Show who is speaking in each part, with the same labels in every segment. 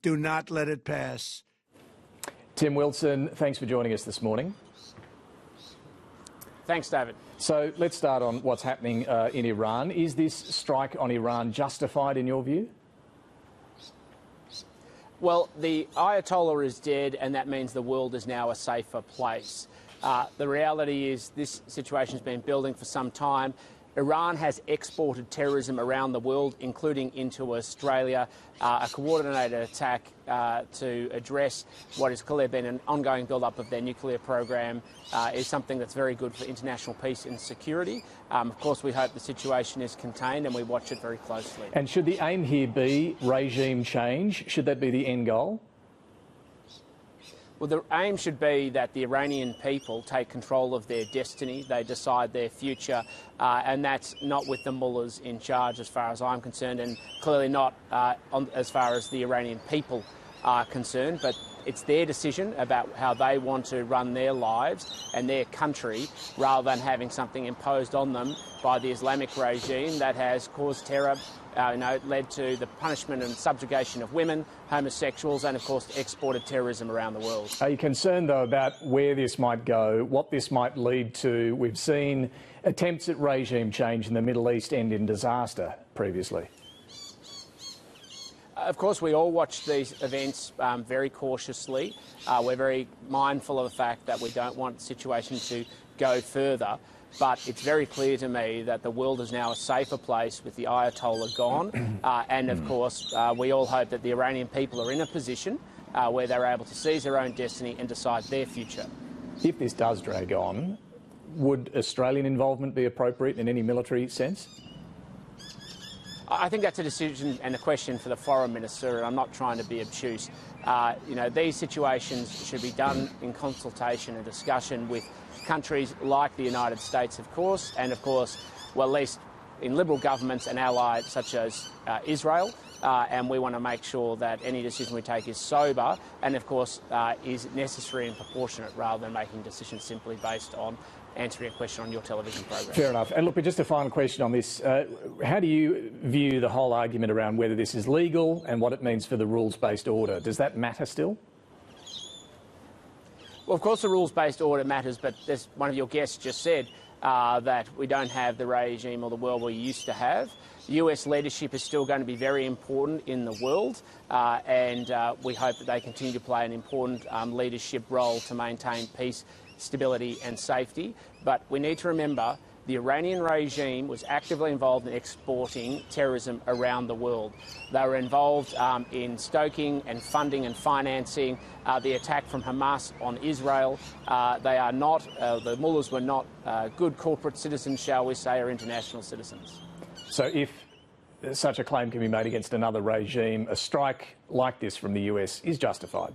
Speaker 1: Do not let it pass.
Speaker 2: Tim Wilson, thanks for joining us this morning.
Speaker 3: Thanks, David.
Speaker 2: So let's start on what's happening in Iran. Is this strike on Iran justified in your view?
Speaker 3: Well, the Ayatollah is dead, and that means the world is now a safer place. The reality is this situation has been building for some time. Iran has exported terrorism around the world, including into Australia. A coordinated attack to address what has clearly been an ongoing build-up of their nuclear program is something that's very good for international peace and security. Of course, we hope the situation is contained and we watch it very closely.
Speaker 2: And should the aim here be regime change? Should that be the end goal?
Speaker 3: Well, the aim should be that the Iranian people take control of their destiny, they decide their future, and that's not with the mullahs in charge as far as I'm concerned, and clearly not as far as the Iranian people are concerned, but it's their decision about how they want to run their lives and their country rather than having something imposed on them by the Islamic regime that has caused terror, led to the punishment and subjugation of women, homosexuals and, of course, exported terrorism around the world.
Speaker 2: Are you concerned, though, about where this might go, what this might lead to? We've seen attempts at regime change in the Middle East end in disaster previously.
Speaker 3: Of course, we all watch these events very cautiously. We're very mindful of the fact that we don't want the situation to go further. But it's very clear to me that the world is now a safer place with the Ayatollah gone. And, of course, we all hope that the Iranian people are in a position where they're able to seize their own destiny and decide their future.
Speaker 2: If this does drag on, would Australian involvement be appropriate in any military sense?
Speaker 3: I think that's a decision and a question for the Foreign Minister, and I'm not trying to be obtuse. These situations should be done in consultation and discussion with countries like the United States, of course, and, of course, well, at least in Liberal governments and allies such as Israel. And we want to make sure that any decision we take is sober and, of course, is necessary and proportionate rather than making decisions simply based on answering a question on your television program.
Speaker 2: Fair enough. And look, just a final question on this. How do you view the whole argument around whether this is legal and what it means for the rules-based order? Does that matter still?
Speaker 3: Well, of course the rules-based order matters, but as one of your guests just said, that we don't have the regime or the world we used to have. US leadership is still going to be very important in the world, and we hope that they continue to play an important leadership role to maintain peace, stability and safety. But we need to remember the Iranian regime was actively involved in exporting terrorism around the world. They were involved in stoking and funding and financing the attack from Hamas on Israel. They are not, the mullahs were not good corporate citizens, shall we say, or international citizens.
Speaker 2: So if such a claim can be made against another regime, a strike like this from the US is justified?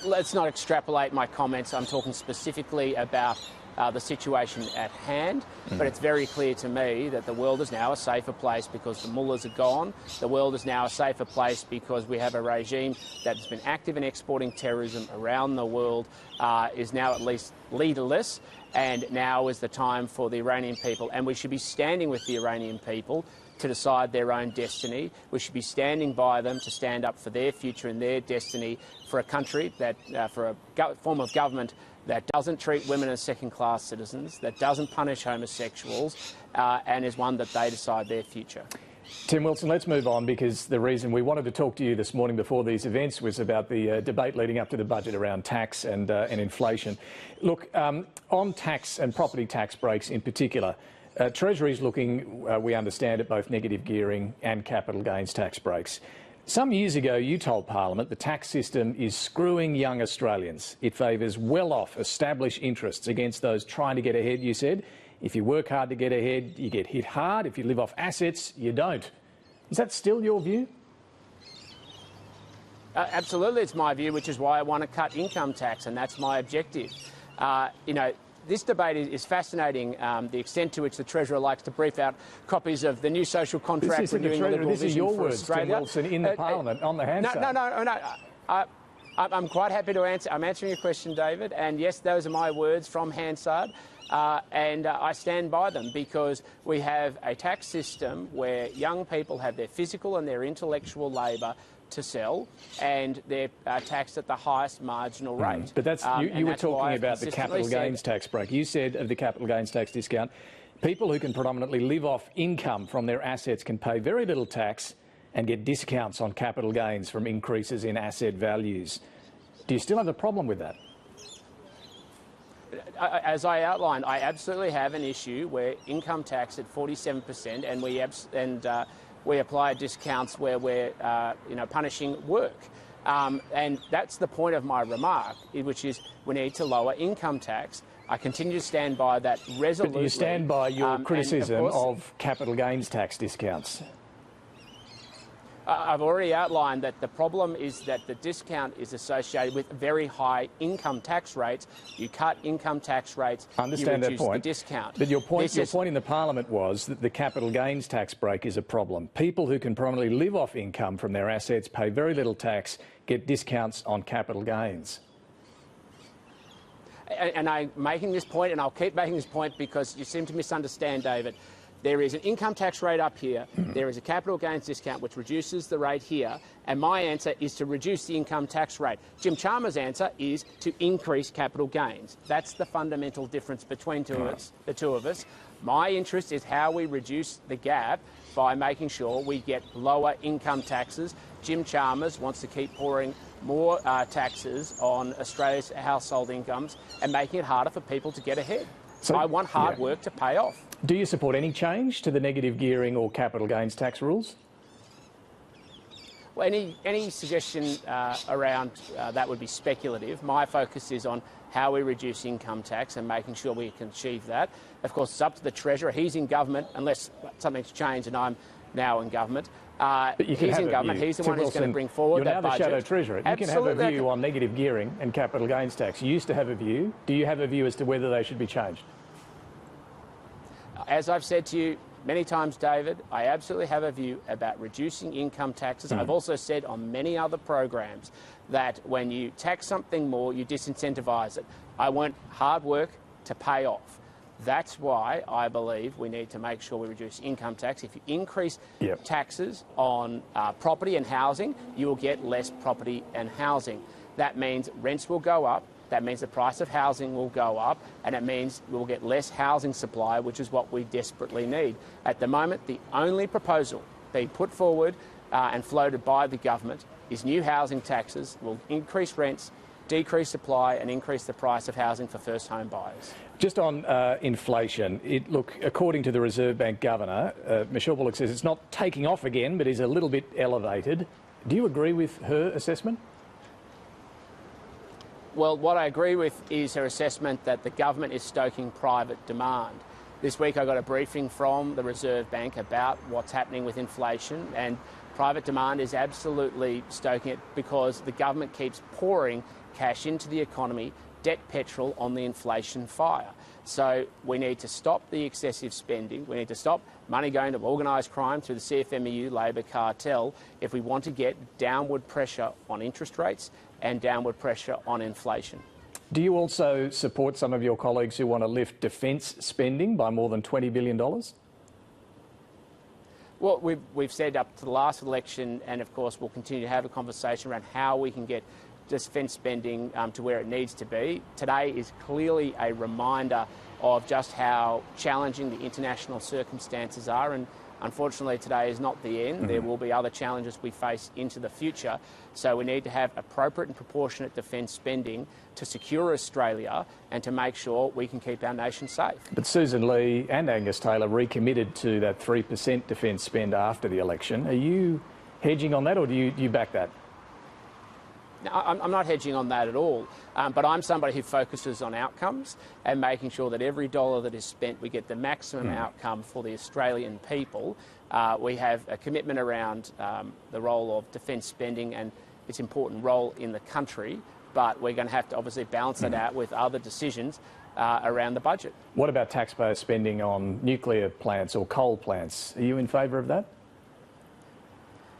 Speaker 3: Let's not extrapolate my comments. I'm talking specifically about the situation at hand, but it's very clear to me that the world is now a safer place because the mullahs are gone. The world is now a safer place because we have a regime that has been active in exporting terrorism around the world, is now at least leaderless, and now is the time for the Iranian people, and we should be standing with the Iranian people to decide their own destiny. We should be standing by them to stand up for their future and their destiny, for a country that, for a form of government that doesn't treat women as second-class citizens, that doesn't punish homosexuals, and is one that they decide their future.
Speaker 2: Tim Wilson, let's move on, because the reason we wanted to talk to you this morning before these events was about the debate leading up to the budget around tax and inflation. Look, on tax and property tax breaks in particular, Treasury is looking, we understand, at both negative gearing and capital gains tax breaks. Some years ago, you told Parliament the tax system is screwing young Australians. It favours well-off, established interests against those trying to get ahead, you said. If you work hard to get ahead, you get hit hard. If you live off assets, you don't. Is that still your view?
Speaker 3: Absolutely, it's my view, which is why I want to cut income tax, and that's my objective. This debate is fascinating, the extent to which the Treasurer likes to brief out copies of the new social contract renewing the Liberal vision for Australia.
Speaker 2: Tim Wilson, in the Parliament, on the Hansard.
Speaker 3: No. I'm quite happy to answer. I'm answering your question, David, and yes, those are my words from Hansard. and I stand by them because we have a tax system where young people have their physical and their intellectual labour to sell, and they're taxed at the highest marginal rate.
Speaker 2: But that's you were talking about the capital gains tax break. You said of the capital gains tax discount, people who can predominantly live off income from their assets can pay very little tax and get discounts on capital gains from increases in asset values. Do you still have a problem with that?
Speaker 3: As I outlined, I absolutely have an issue where income tax at 47%, and we apply discounts where we're punishing work. And that's the point of my remark, which is we need to lower income tax. I continue to stand by that resolutely.
Speaker 2: But you stand by your criticism of capital gains tax discounts.
Speaker 3: I've already outlined that the problem is that the discount is associated with very high income tax rates. You cut income tax rates,
Speaker 2: I understand
Speaker 3: you reduce
Speaker 2: that point.
Speaker 3: the discount.
Speaker 2: But your point in the Parliament was that the capital gains tax break is a problem. People who can primarily live off income from their assets pay very little tax, get discounts on capital gains.
Speaker 3: And I'm making this point, and I'll keep making this point because you seem to misunderstand, David. There is an income tax rate up here, there is a capital gains discount which reduces the rate here, and my answer is to reduce the income tax rate. Jim Chalmers' answer is to increase capital gains. That's the fundamental difference between the two of us. My interest is how we reduce the gap by making sure we get lower income taxes. Jim Chalmers wants to keep pouring more taxes on Australia's household incomes and making it harder for people to get ahead. So I want hard work to pay off.
Speaker 2: Do you support any change to the negative gearing or capital gains tax rules?
Speaker 3: Well, any suggestion around that would be speculative. My focus is on how we reduce income tax and making sure we can achieve that. Of course, it's up to the Treasurer. He's in government, unless something's changed and I'm now in government. He's in government. He's the one who's going to bring forward that budget.
Speaker 2: You're now the Shadow Treasurer. You can have a view on negative gearing and capital gains tax. You used to have a view. Do you have a view as to whether they should be changed?
Speaker 3: As I've said to you many times, David, I absolutely have a view about reducing income taxes. I've also said on many other programs that when you tax something more, you disincentivise it. I want hard work to pay off. That's why I believe we need to make sure we reduce income tax. If you increase taxes on property and housing, you will get less property and housing. That means rents will go up. That means the price of housing will go up, and it means we'll get less housing supply, which is what we desperately need. At the moment, the only proposal being put forward and floated by the government is new housing taxes will increase rents, decrease supply and increase the price of housing for first home buyers.
Speaker 2: Just on inflation, according to the Reserve Bank Governor, Michelle Bullock says it's not taking off again, but is a little bit elevated. Do you agree with her assessment?
Speaker 3: Well, what I agree with is her assessment that the government is stoking private demand. This week I got a briefing from the Reserve Bank about what's happening with inflation, and private demand is absolutely stoking it because the government keeps pouring cash into the economy, debt petrol on the inflation fire. So we need to stop the excessive spending. We need to stop money going to organised crime through the CFMEU Labor cartel if we want to get downward pressure on interest rates and downward pressure on inflation.
Speaker 2: Do you also support some of your colleagues who want to lift defence spending by more than $20 billion?
Speaker 3: Well, we've said up to the last election, and of course we'll continue to have a conversation around how we can get defence spending to where it needs to be. Today is clearly a reminder of just how challenging the international circumstances are, and unfortunately today is not the end. There will be other challenges we face into the future, so we need to have appropriate and proportionate defence spending to secure Australia and to make sure we can keep our nation safe.
Speaker 2: But Susan Lee and Angus Taylor recommitted to that 3% defence spend after the election. Are you hedging on that, or do you back that?
Speaker 3: No, I'm not hedging on that at all, but I'm somebody who focuses on outcomes and making sure that every dollar that is spent, we get the maximum outcome for the Australian people. We have a commitment around the role of defence spending and its important role in the country, but we're going to have to obviously balance that out with other decisions around the budget.
Speaker 2: What about taxpayer spending on nuclear plants or coal plants? Are you in favour of that?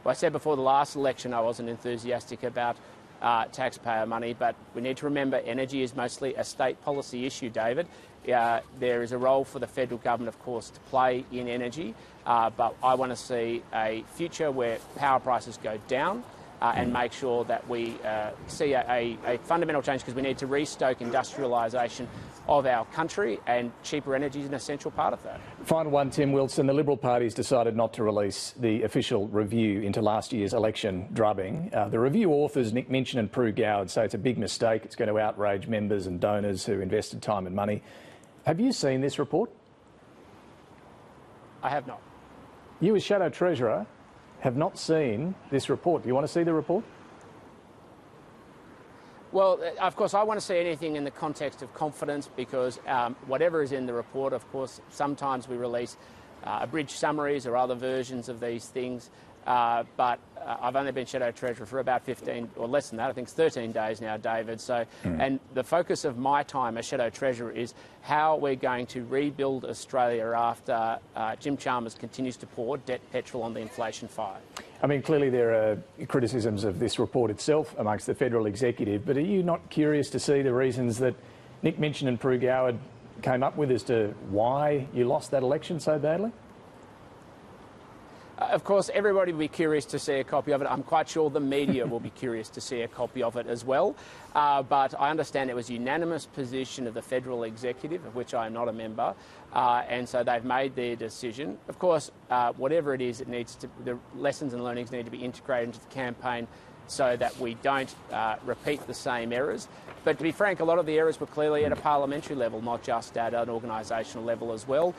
Speaker 3: Well, I said before the last election I wasn't enthusiastic about taxpayer money. But we need to remember energy is mostly a state policy issue, David. There is a role for the federal government, of course, to play in energy, but I want to see a future where power prices go down and make sure that we see a fundamental change, because we need to restoke industrialisation of our country, and cheaper energy is an essential part of that.
Speaker 2: Final one, Tim Wilson. The Liberal Party's decided not to release the official review into last year's election drubbing. The review authors, Nick Minchin and Prue Goward, say it's a big mistake. It's going to outrage members and donors who invested time and money. Have you seen this report?
Speaker 3: I have not.
Speaker 2: You, as Shadow Treasurer, have not seen this report. Do you want to see the report?
Speaker 3: Well, of course, I want to see anything in the context of confidence, because whatever is in the report, of course, sometimes we release abridged summaries or other versions of these things. But I've only been Shadow Treasurer for about 15, or less than that, I think it's 13 days now, David. So, and the focus of my time as Shadow Treasurer is how we're going to rebuild Australia after Jim Chalmers continues to pour petrol on the inflation fire.
Speaker 2: I mean, clearly there are criticisms of this report itself amongst the federal executive, but are you not curious to see the reasons that Nick Minchin and Prue Goward came up with as to why you lost that election so badly?
Speaker 3: Of course, everybody will be curious to see a copy of it. I'm quite sure the media will be curious to see a copy of it as well. But I understand it was a unanimous position of the federal executive, of which I am not a member, and so they've made their decision. Of course, whatever it is, the lessons and learnings need to be integrated into the campaign so that we don't repeat the same errors. But to be frank, a lot of the errors were clearly at a parliamentary level, not just at an organisational level as well.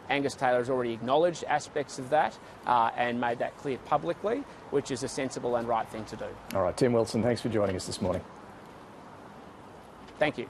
Speaker 3: Angus Taylor has already acknowledged aspects of that and made that clear publicly, which is a sensible and right thing to do.
Speaker 2: All right, Tim Wilson, thanks for joining us this morning.
Speaker 3: Thank you.